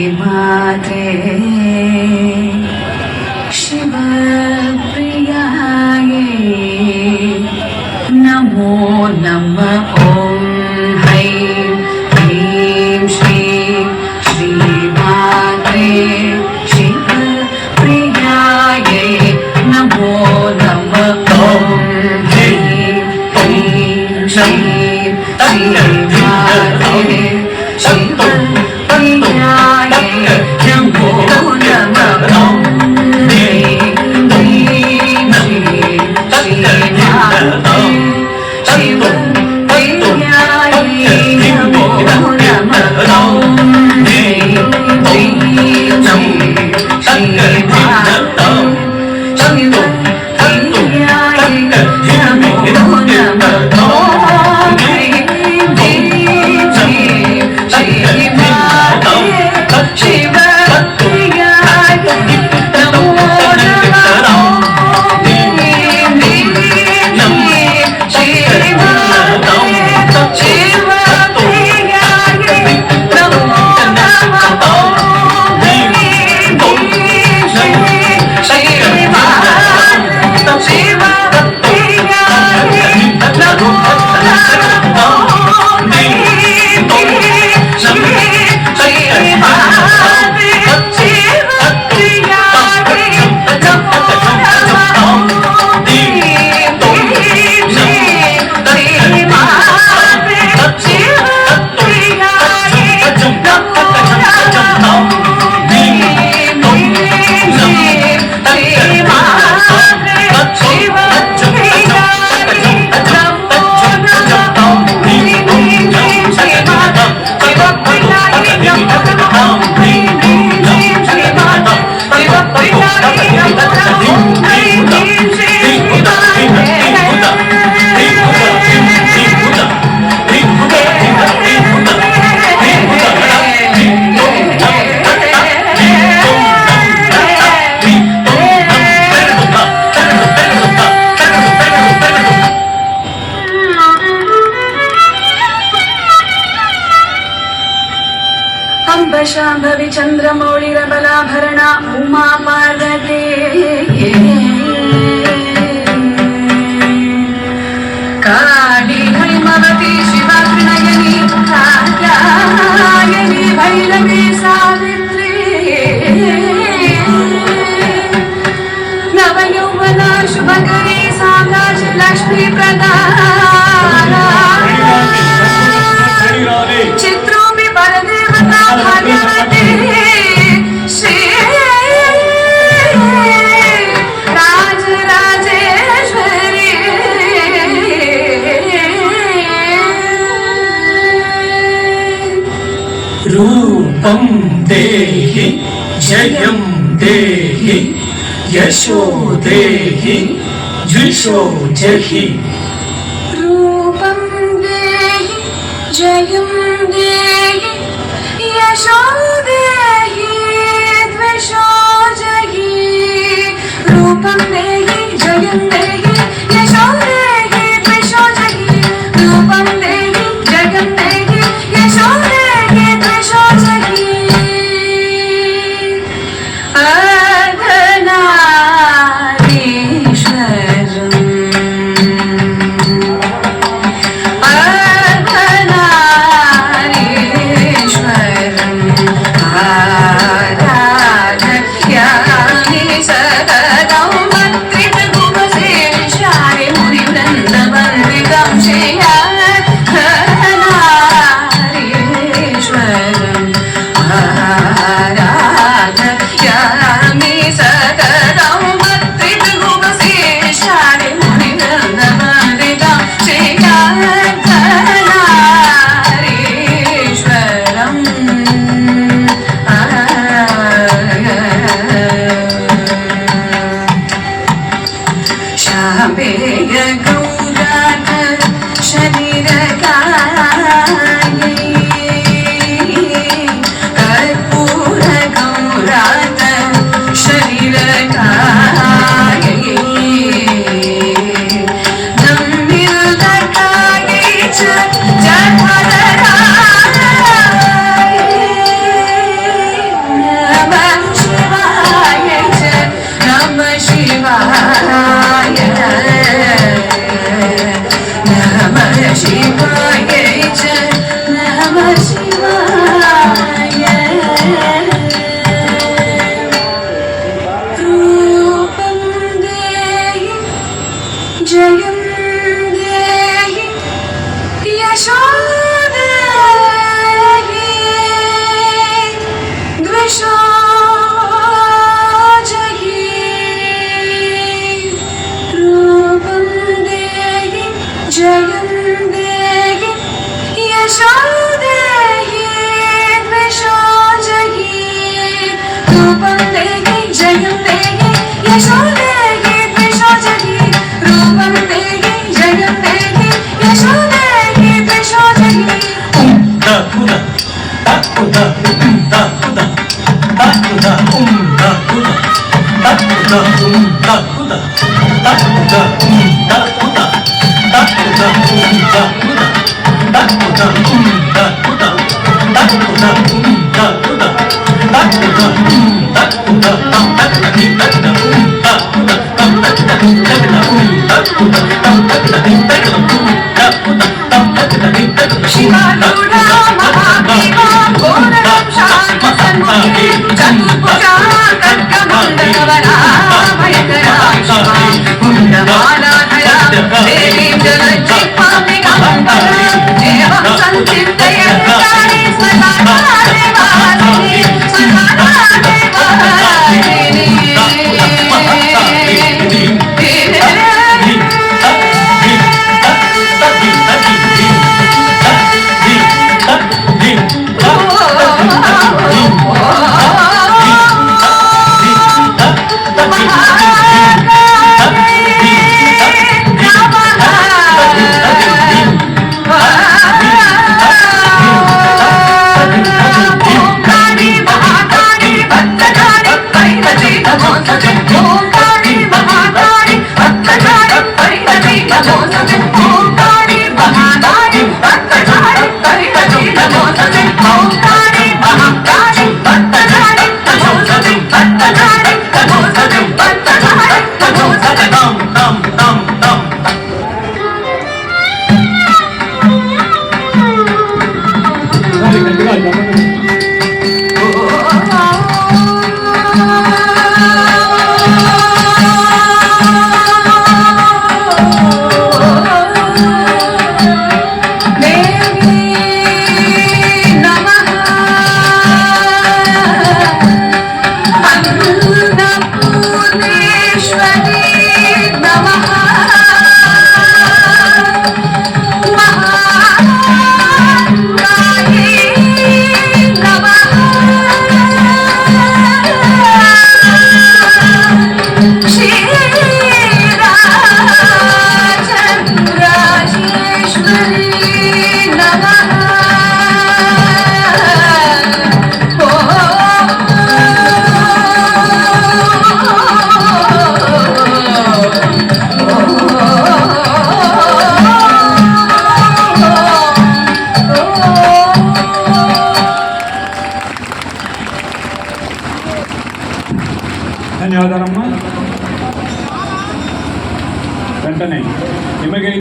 श्रीमाते शिवप्रियायै नमो नमः। ॐ ऐं ह्रीं श्रीं श्रीमाते शिवप्रियायै नमो नमः। ॐ ह्रीं ह्रीं श्रीं श्रीमाते शिवप्रियायै नमो नमः। शाम्भवी चन्द्रमौळिरबलाभरणा उमा पार्वती काली हैमवती शिवा त्रिनयनी कात्यायनी भैरवी सावित्री नवयौवना शुभकरी साकाश लक्ष्मी प्रदाना चित्रूपी परदेवता भाग्यवती श्री राजराजेश्वरी रूपं देहि जयं देहि यशो देहि जुषो जहि। रूपं देहि जयं देहि यशो देहि द्विषो जहि। रूपं देहि जयं देहि यशो देहि द्विषो जहि। रूपं देहि जयं देहि यशो देहि द्विषो जहि। शरीर द्विषोजहि रूपं देहि जयं देहि यशो देहि द्विषोजहि रूपं देहि जयं देहि यशो देहि द्विषोजहि रूपं देहि जयं देहि यशो देहि द्विषोजहि शिवारूढा महादेवा घोरं शान्तसन्मुखी चतुर्भुजा खड्गमण्डलवरा भयकरा शिवा कुण्डमालाधरा देवीं जलज्जिह्वाम्बिकाम्बरा देवं सञ्चिन्तयन्तानि स्मराना देवासिनी स्मराना देवासिनी ధన్యవాదాలమ్మా. వెంటనే